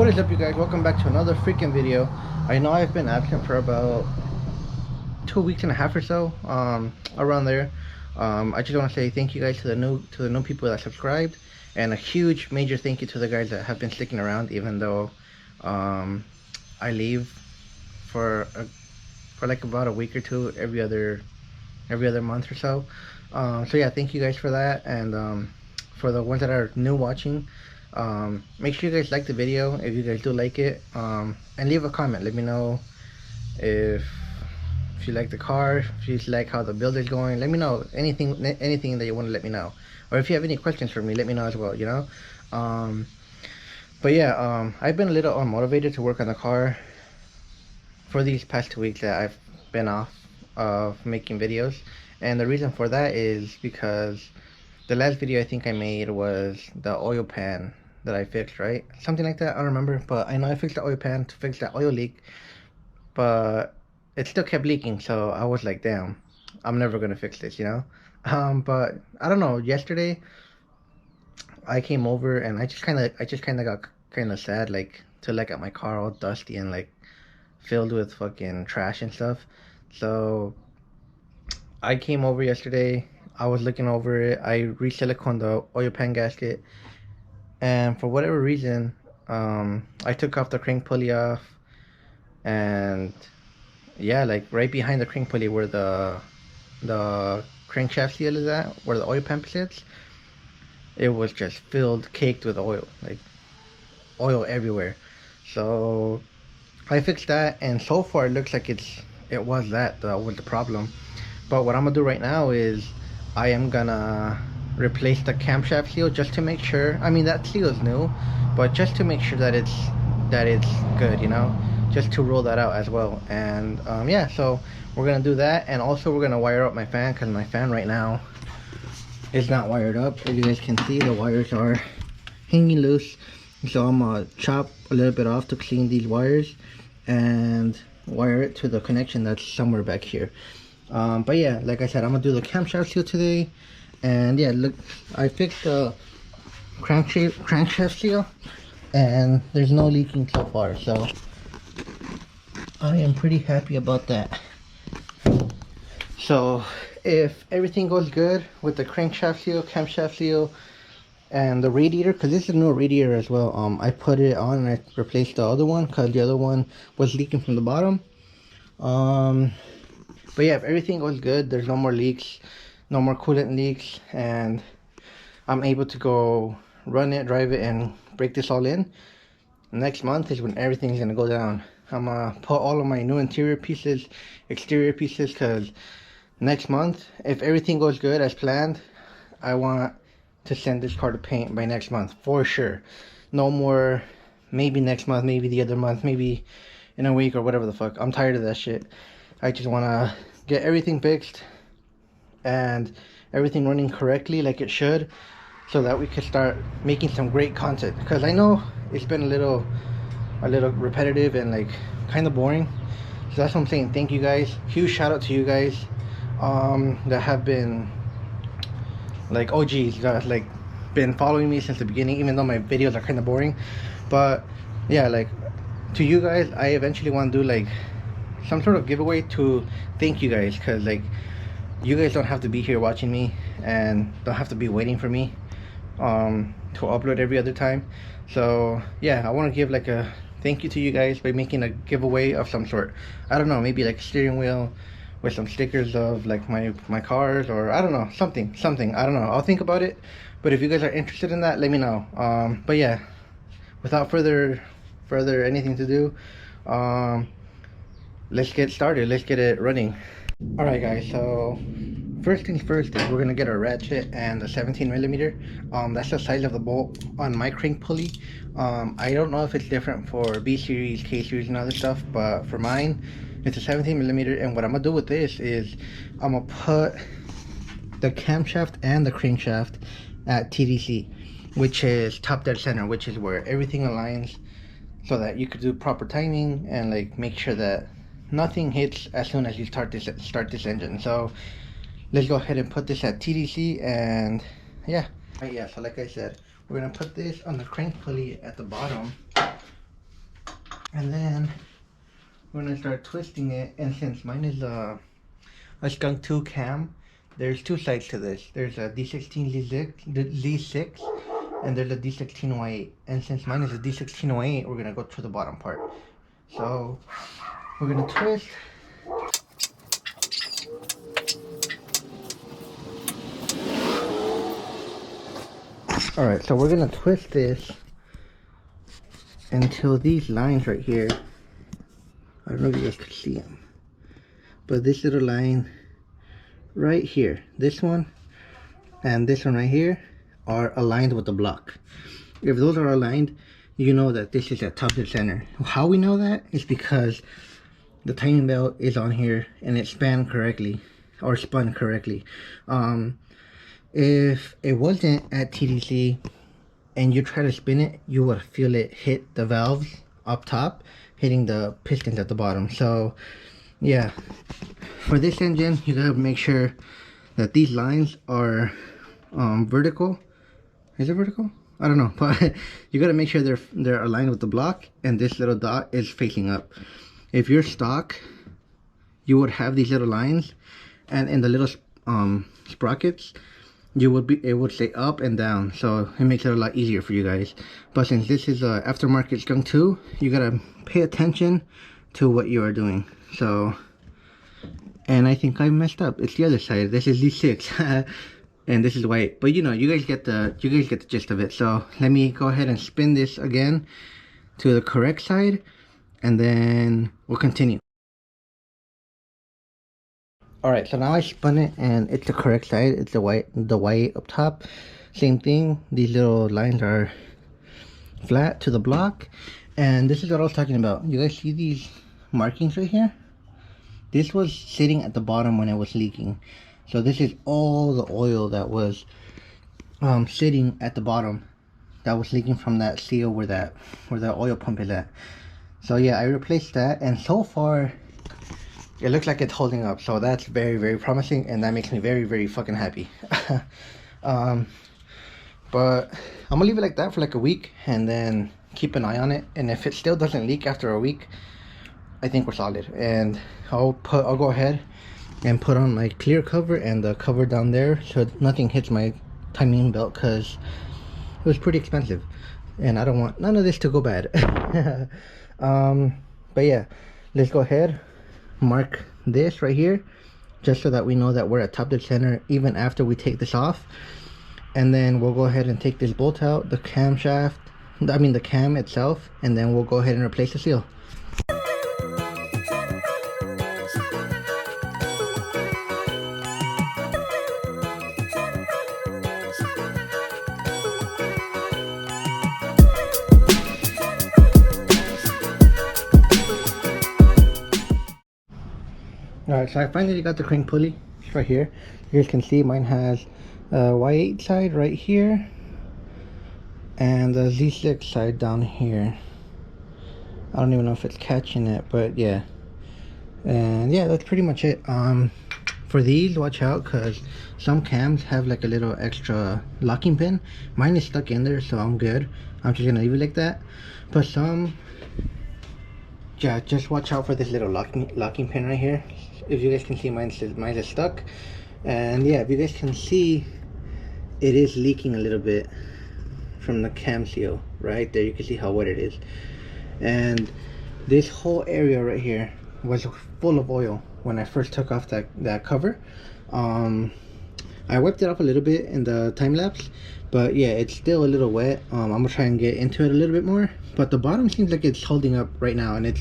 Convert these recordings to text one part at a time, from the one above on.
What is up, you guys? Welcome back to another freaking video. I know I've been absent for about 2 weeks and a half or so, around there. I just want to say thank you guys to the new people that subscribed, and a huge major thank you to the guys that have been sticking around even though I leave for like about a week or two every other month or so. So yeah, thank you guys for that, and for the ones that are new watching, make sure you guys like the video if you guys do like it, and leave a comment. Let me know if you like the car, if you like how the build is going. Let me know anything that you want to let me know, or if you have any questions for me, let me know as well, you know. But yeah, I've been a little unmotivated to work on the car for these past 2 weeks that I've been off of making videos, and the reason for that is because the last video I think I made was the oil pan that I fixed, right? Something like that, I don't remember, but I know I fixed the oil pan to fix that oil leak, but it still kept leaking, so I was like, damn, I'm never gonna fix this, you know? But I don't know, yesterday I came over and I just kinda got kinda sad, like, to look at my car all dusty and like filled with fucking trash and stuff. So I came over yesterday, I was looking over it, I re-siliconed the oil pan gasket, and for whatever reason, I took off the crank pulley off, and yeah, like right behind the crank pulley where the crankshaft seal is at, where the oil pan sits, it was just filled, caked with oil, like oil everywhere. So I fixed that, and so far it looks like it was that was the problem. But what I'm gonna do right now is I am gonna replace the camshaft seal just to make sure. I mean, that seal is new, but just to make sure that it's good, you know, just to rule that out as well. And yeah, so we're gonna do that, and also we're gonna wire up my fan, because my fan right now is not wired up. As you guys can see, the wires are hanging loose, so I'm gonna chop a little bit off to clean these wires and wire it to the connection that's somewhere back here. But yeah, like I said, I'm gonna do the camshaft seal today. And yeah, look, I fixed the crankshaft seal, and there's no leaking so far, so I am pretty happy about that. So if everything goes good with the crankshaft seal, camshaft seal, and the radiator, because this is a new radiator as well, I put it on and I replaced the other one because the other one was leaking from the bottom. But yeah, if everything goes good, there's no more leaks, no more coolant leaks, and I'm able to go run it, drive it, and break this all in, next month is when everything's gonna go down. I'm gonna put all of my new interior pieces, exterior pieces, because next month, if everything goes good as planned, I want to send this car to paint by next month for sure. No more maybe next month, maybe the other month, maybe in a week or whatever the fuck. I'm tired of that shit. I just want to get everything fixed and everything running correctly like it should, so that we can start making some great content, because I know it's been a little repetitive and like kind of boring. So that's what I'm saying. Thank you guys, huge shout out to you guys that have been like OGs, guys, like been following me since the beginning, even though my videos are kind of boring. But yeah, like, to you guys, I eventually want to do like some sort of giveaway to thank you guys, because like, you guys don't have to be here watching me and don't have to be waiting for me to upload every other time. So yeah, I want to give like a thank you to you guys by making a giveaway of some sort. I don't know, maybe like a steering wheel with some stickers of like my cars, or I don't know, something, I don't know, I'll think about it. But if you guys are interested in that, let me know. But yeah, without further anything to do, let's get started, let's get it running. Alright guys, so first things first is we're gonna get our ratchet and the 17mm. That's the size of the bolt on my crank pulley. I don't know if it's different for B series, K series, and other stuff, but for mine it's a 17mm. And what I'm gonna do with this is I'm gonna put the camshaft and the crankshaft at TDC, which is top dead center, which is where everything aligns, so that you could do proper timing and like make sure that nothing hits as soon as you start this engine. So let's go ahead and put this at TDC. And yeah, so like I said, we're gonna put this on the crank pulley at the bottom, And then we're gonna start twisting it. And since mine is a Skunk 2 cam, there's two sides to this. There's a D16Z6, and there's a d16y8. And since mine is a d16y8, we're gonna go to the bottom part. So we're gonna twist. Alright, so we're gonna twist this until these lines right here, I don't know if you guys can see them, but this little line right here, this one and this one right here, are aligned with the block. If those are aligned, you know that this is at top to center. How we know that is because the timing belt is on here and it spun correctly. If it wasn't at TDC and you try to spin it, you would feel it hit the valves up top, hitting the pistons at the bottom. So yeah, for this engine, you gotta make sure that these lines are vertical. Is it vertical? I don't know, but you gotta make sure they're aligned with the block, and this little dot is facing up. If you're stock, you would have these little lines, and in the little sprockets, it would say up and down, so it makes it a lot easier for you guys. But since this is a aftermarket Skunk 2, you gotta pay attention to what you are doing. So, and I think I messed up. It's the other side. This is D6 and this is white, but you know, you guys get the gist of it. So let me go ahead and spin this again to the correct side, and then we'll continue. Alright, so now I spun it and it's the correct side. It's the white up top. Same thing, these little lines are flat to the block. And this is what I was talking about. You guys see these markings right here? This was sitting at the bottom when it was leaking. So this is all the oil that was sitting at the bottom, that was leaking from that seal where that oil pump is at. So yeah, I replaced that, and so far it looks like it's holding up, so that's very, very promising, and that makes me very, very fucking happy. But I'm gonna leave it like that for like a week, and then keep an eye on it. And if it still doesn't leak after a week, I think we're solid. And I'll go ahead and put on my clear cover and the cover down there, so nothing hits my timing belt, because it was pretty expensive, and I don't want none of this to go bad. But yeah, let's go ahead, mark this right here, just so that we know that we're at top dead center even after we take this off. And then we'll go ahead and take this bolt out, the camshaft, I mean the cam itself, and then we'll go ahead and replace the seal. Alright, so I finally got the crank pulley. It's right here. You guys can see mine has a Y8 side right here and the Z6 side down here. I don't even know if it's catching it, but yeah. And yeah, that's pretty much it. For these, watch out, because some cams have like a little extra locking pin. Mine is stuck in there, so I'm good. I'm just gonna leave it like that. But some, yeah, just watch out for this little locking pin right here. If you guys can see, mine is stuck. And yeah, if you guys can see, it is leaking a little bit from the cam seal right there. You can see how wet it is, and this whole area right here was full of oil when I first took off that cover. I wiped it off a little bit in the time lapse, but yeah, it's still a little wet. I'm gonna try and get into it a little bit more, but the bottom seems like it's holding up right now, and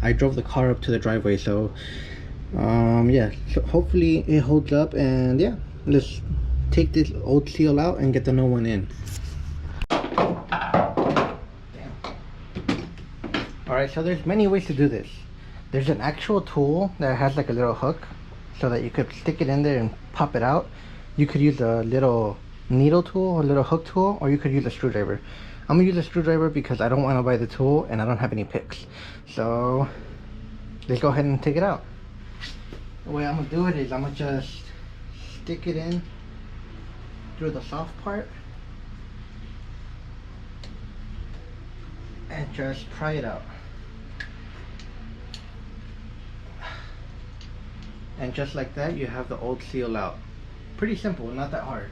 I drove the car up to the driveway, so yeah, so hopefully it holds up. And yeah, let's take this old seal out and get the new one in. Alright, so there's many ways to do this. There's an actual tool that has like a little hook so that you could stick it in there and pop it out. You could use a little needle tool, a little hook tool, or you could use a screwdriver. I'm gonna use a screwdriver because I don't want to buy the tool and I don't have any picks. So let's go ahead and take it out. The way I'm gonna do it is I'm gonna just stick it in through the soft part and just pry it out. And just like that, you have the old seal out. Pretty simple, not that hard.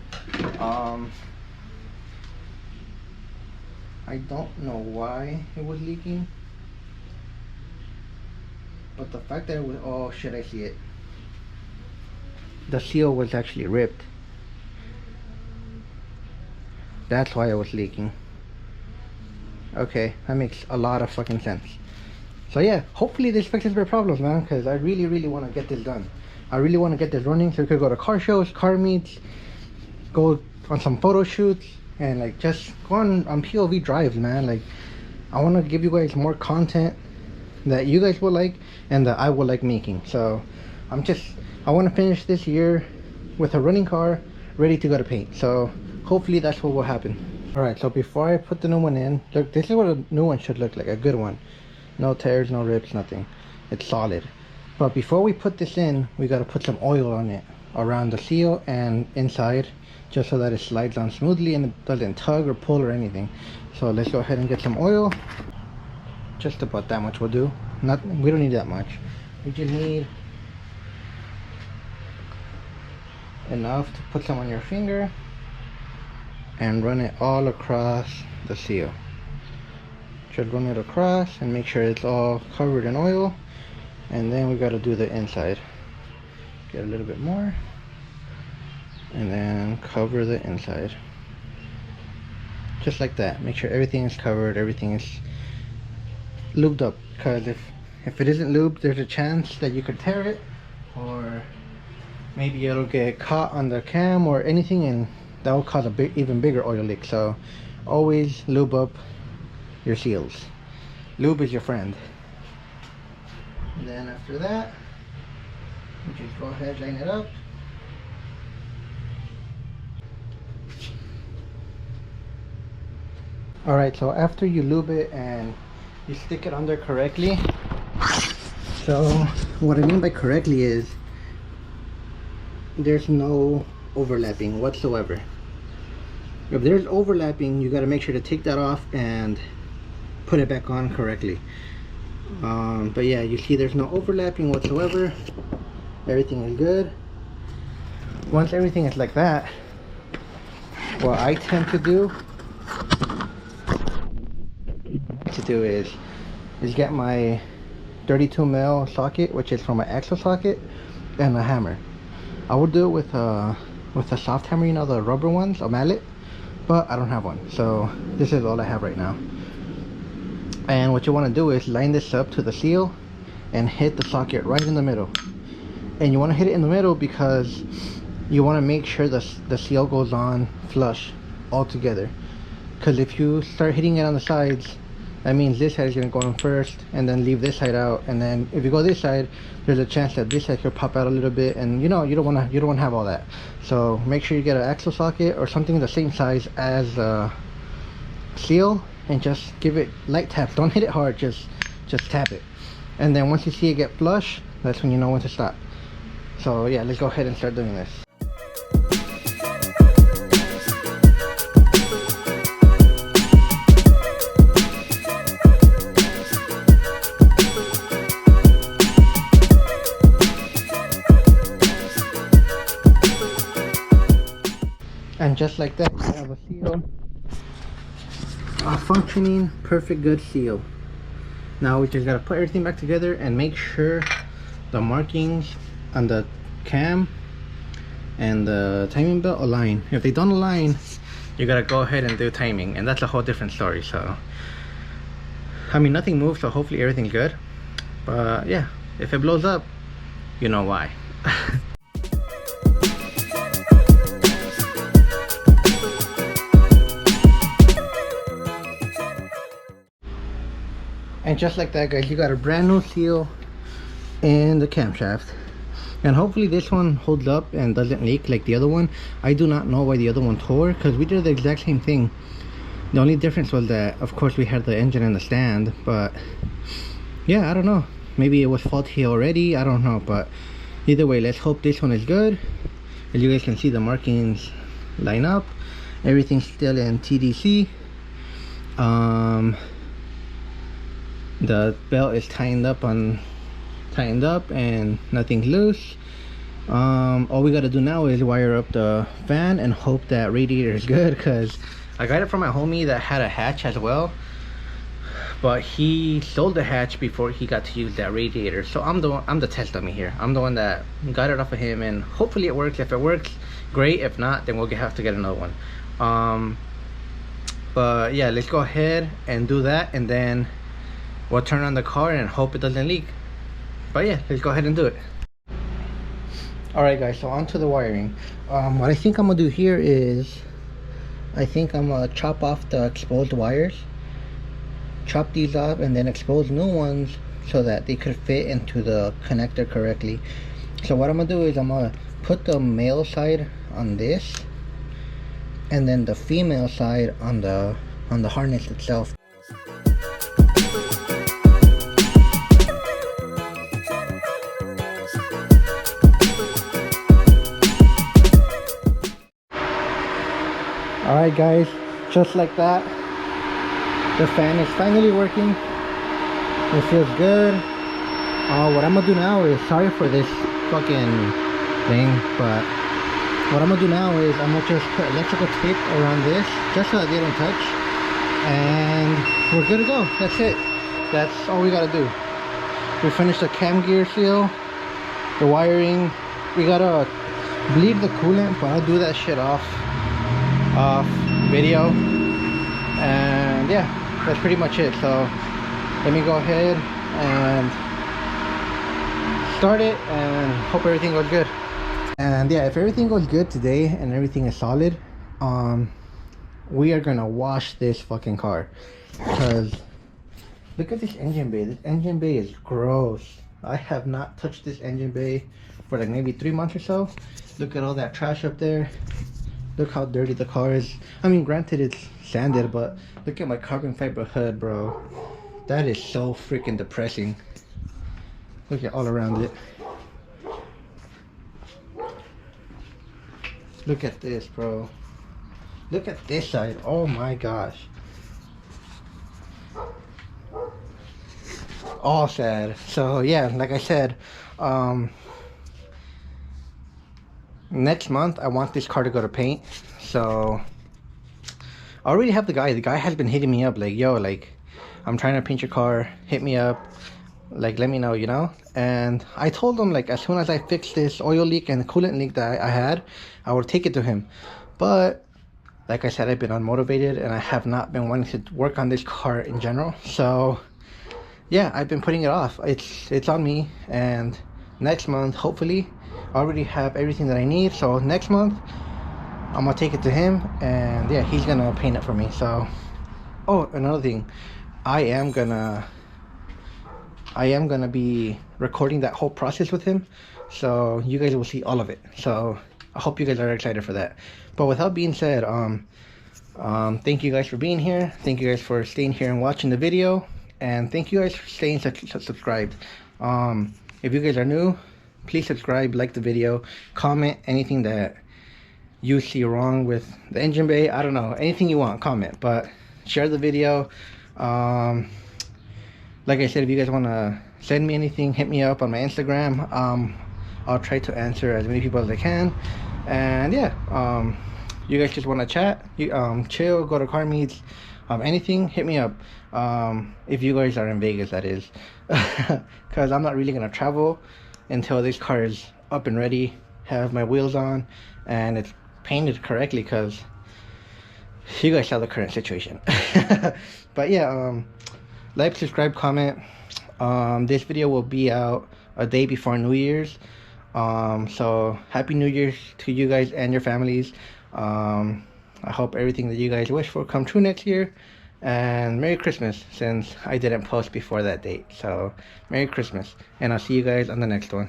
I don't know why it was leaking, but the fact that it was, oh shit, I see it. The seal was actually ripped. That's why it was leaking. Okay, that makes a lot of fucking sense. So yeah, hopefully this fixes my problems, man, because I really want to get this done. I really want to get this running so we could go to car shows, car meets, go on some photo shoots, and like just go on POV drives, man. Like I want to give you guys more content that you guys will like and that I will like making. So I want to finish this year with a running car ready to go to paint. So hopefully that's what will happen. All right, so before I put the new one in, look, this is what a new one should look like, a good one. No tears, no rips, nothing. It's solid. But before we put this in, we got to put some oil on it around the seal and inside, just so that it slides on smoothly and it doesn't tug or pull or anything. So let's go ahead and get some oil. Just about that much will do. We don't need that much. We just need enough to put some on your finger and run it all across the seal. Just run it across and make sure it's all covered in oil, and then we got to do the inside. Get a little bit more and then cover the inside just like that. Make sure everything is covered, everything is lubed up, because if it isn't lubed, there's a chance that you could tear it, or maybe it'll get caught on the cam or anything, and that will cause a even bigger oil leak. So always lube up your seals. Lube is your friend. And then after that, you just go ahead, line it up. Alright, so after you lube it and you stick it under correctly, so what I mean by correctly is there's no overlapping whatsoever. If there's overlapping, you got to make sure to take that off and put it back on correctly. But yeah, you see there's no overlapping whatsoever. Everything is good. Once everything is like that, what I tend to do is get my 32mm socket, which is from my axle socket, and a hammer. I would do it with a soft hammer, you know, the rubber ones, a mallet, but I don't have one, so this is all I have right now. And what you want to do is line this up to the seal and hit the socket right in the middle. And you want to hit it in the middle because you want to make sure the seal goes on flush all together. Because if you start hitting it on the sides, that means this side is going to go in first and then leave this side out, and then if you go this side, there's a chance that this side could pop out a little bit, and you know, you don't want to have all that. So make sure you get an axle socket or something the same size as seal, and just give it light taps. Don't hit it hard, just tap it. And then once you see it get flush, that's when you know when to stop. So yeah, let's go ahead and start doing this. And just like that, you have a seal, a functioning, perfect, good seal. Now we just gotta put everything back together and make sure the markings on the cam and the timing belt align. If they don't align, you gotta go ahead and do timing, and that's a whole different story. So I mean, nothing moves, so hopefully everything's good. But yeah, if it blows up, you know why. And just like that, guys, you got a brand new seal in the camshaft, and hopefully this one holds up and doesn't leak like the other one. I do not know why the other one tore, because we did the exact same thing. The only difference was that, of course, we had the engine and the stand, but yeah, I don't know, maybe it was faulty already, I don't know. But either way, let's hope this one is good. As you guys can see, the markings line up, everything's still in TDC. The belt is tightened tightened up and nothing's loose. All we gotta do now is wire up the fan and hope that radiator is good, because I got it from my homie that had a hatch as well, but he sold the hatch before he got to use that radiator. So I'm the test dummy here. I'm the one that got it off of him, and hopefully it works. If it works, great. If not, then we'll have to get another one. But yeah, let's go ahead and do that, and then we'll turn on the car and hope it doesn't leak. But yeah, let's go ahead and do it. Alright guys, so on to the wiring. What I think I'm gonna do here is, I think I'm gonna chop off the exposed wires, chop these off, and then expose new ones so that they could fit into the connector correctly. So what I'm gonna do is I'm gonna put the male side on this, and then the female side on the harness itself. Alright guys, just like that, the fan is finally working. It feels good. What I'm gonna do now is, sorry for this fucking thing, but what I'm gonna do now is I'm gonna just put electrical tape around this just so that they don't touch, and we're good to go. That's it. That's all we gotta do. We finished the cam gear seal, the wiring. We gotta bleed the coolant, but I'll do that shit off video. And yeah, that's pretty much it. So let me go ahead and start it and hope everything goes good. And yeah, if everything goes good today and everything is solid, we are gonna wash this fucking car, because look at this engine bay. This engine bay is gross. I have not touched this engine bay for like maybe 3 months or so. Look at all that trash up there. Look how dirty the car is. I mean, granted it's sanded, but look at my carbon fiber hood, bro. That is so freaking depressing. Look at all around it. Look at this, bro. Look at this side. Oh my gosh. All sad. So yeah, like I said, next month I want this car to go to paint. So I already have the guy has been hitting me up like, yo, like, I'm trying to paint your car, hit me up, like, let me know, you know. And I told him, like, as soon as I fix this oil leak and coolant leak that I had, I would take it to him. But like I said, I've been unmotivated and I have not been wanting to work on this car in general. So yeah, I've been putting it off. It's on me. And next month, hopefully, I already have everything that I need. So next month I'm gonna take it to him, and yeah, he's gonna paint it for me. So, oh, another thing, I am gonna be recording that whole process with him, so you guys will see all of it. So I hope you guys are excited for that. But with that being said, thank you guys for being here. Thank you guys for staying here and watching the video, and thank you guys for staying subscribed. If you guys are new, please subscribe, like the video, comment anything that you see wrong with the engine bay. I don't know, anything you want, comment, but share the video. Like I said, if you guys want to send me anything, hit me up on my Instagram. I'll try to answer as many people as I can. And yeah, you guys just want to chat, chill, go to car meets, anything, hit me up. If you guys are in Vegas, that is, because I'm not really gonna travel until this car is up and ready, have my wheels on, and it's painted correctly, because you guys saw the current situation. But yeah, like, subscribe, comment. This video will be out a day before New Year's, so happy New Year's to you guys and your families. I hope everything that you guys wish for come true next year, and Merry Christmas, since I didn't post before that date. So Merry Christmas, and I'll see you guys on the next one.